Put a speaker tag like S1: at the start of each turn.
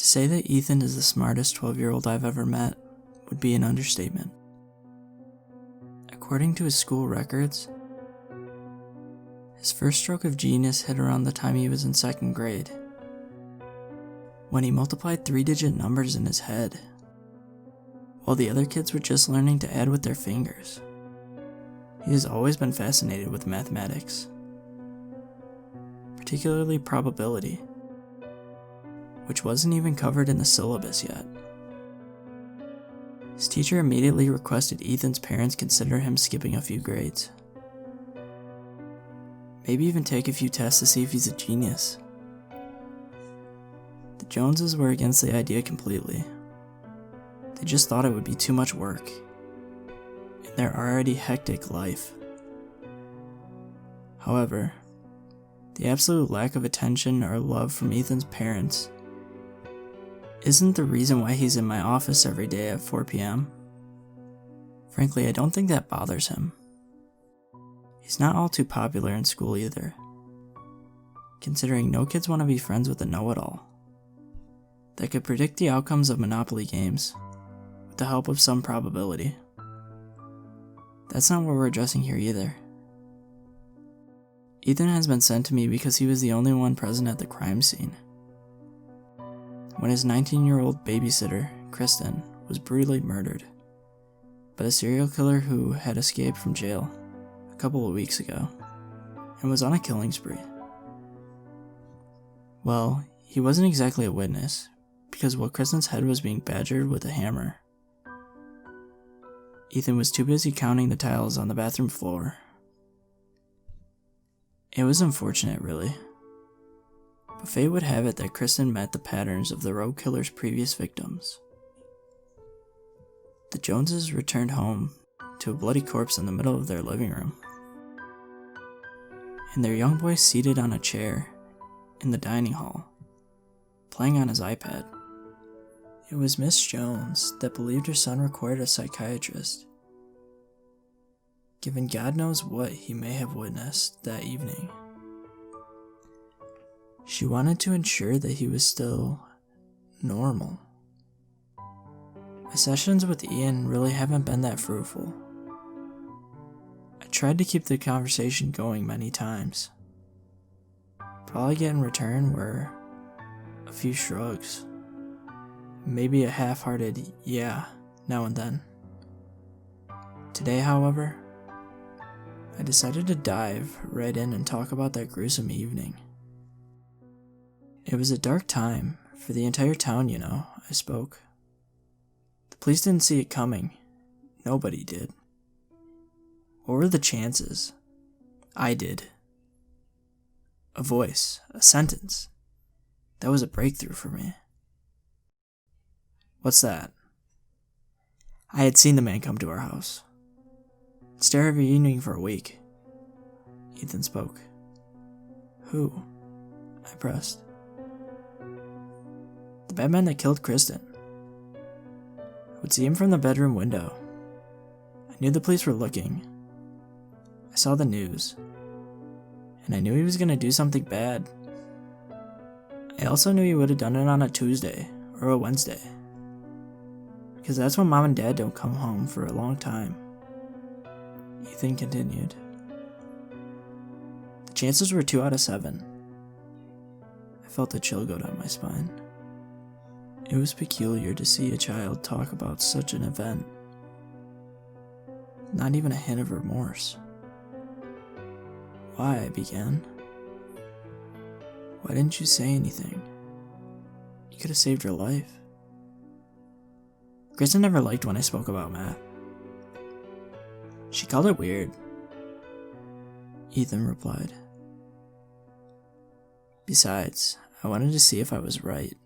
S1: To say that Ethan is the smartest 12-year-old I've ever met would be an understatement. According to his school records, his first stroke of genius hit around the time he was in 2nd grade, when he multiplied 3-digit numbers in his head, while the other kids were just learning to add with their fingers. He has always been fascinated with mathematics, particularly probability, which wasn't even covered in the syllabus yet. His teacher immediately requested Ethan's parents consider him skipping a few grades. Maybe even take a few tests to see if he's a genius. The Joneses were against the idea completely. They just thought it would be too much work in their already hectic life. However, the absolute lack of attention or love from Ethan's parents isn't the reason why he's in my office every day at 4 p.m. Frankly, I don't think that bothers him. He's not all too popular in school either, considering no kids want to be friends with a know-it-all that could predict the outcomes of Monopoly games with the help of some probability. That's not what we're addressing here either. Ethan has been sent to me because he was the only one present at the crime scene, when his 19-year-old babysitter, Kristen, was brutally murdered by a serial killer who had escaped from jail a couple of weeks ago and was on a killing spree. Well, he wasn't exactly a witness, because while Kristen's head was being badgered with a hammer, Ethan was too busy counting the tiles on the bathroom floor. It was unfortunate, really. But fate would have it that Kristen met the patterns of the rogue killer's previous victims. The Joneses returned home to a bloody corpse in the middle of their living room, and their young boy seated on a chair in the dining hall, playing on his iPad. It was Miss Jones that believed her son required a psychiatrist, given God knows what he may have witnessed that evening. She wanted to ensure that he was still normal. My sessions with Ian really haven't been that fruitful. I tried to keep the conversation going many times, but all I get in return were a few shrugs, maybe a half-hearted yeah now and then. Today, however, I decided to dive right in and talk about that gruesome evening. It was a dark time for the entire town, I spoke. The police didn't see it coming. Nobody did. What were the chances? I did. A voice, a sentence. That was a breakthrough for me. What's that? I had seen the man come to our house. Stare every evening for a week. Ethan spoke. Who? I pressed. The bad man that killed Kristen. I would see him from the bedroom window. I knew the police were looking. I saw the news, and I knew he was going to do something bad. I also knew he would have done it on a Tuesday or a Wednesday, because that's when Mom and Dad don't come home for a long time. Ethan continued. The chances were 2 out of 7. I felt a chill go down my spine. It was peculiar to see a child talk about such an event. Not even a hint of remorse. Why? I began. Why didn't you say anything? You could have saved her life. Kristen never liked when I spoke about math. She called it weird. Ethan replied. Besides, I wanted to see if I was right.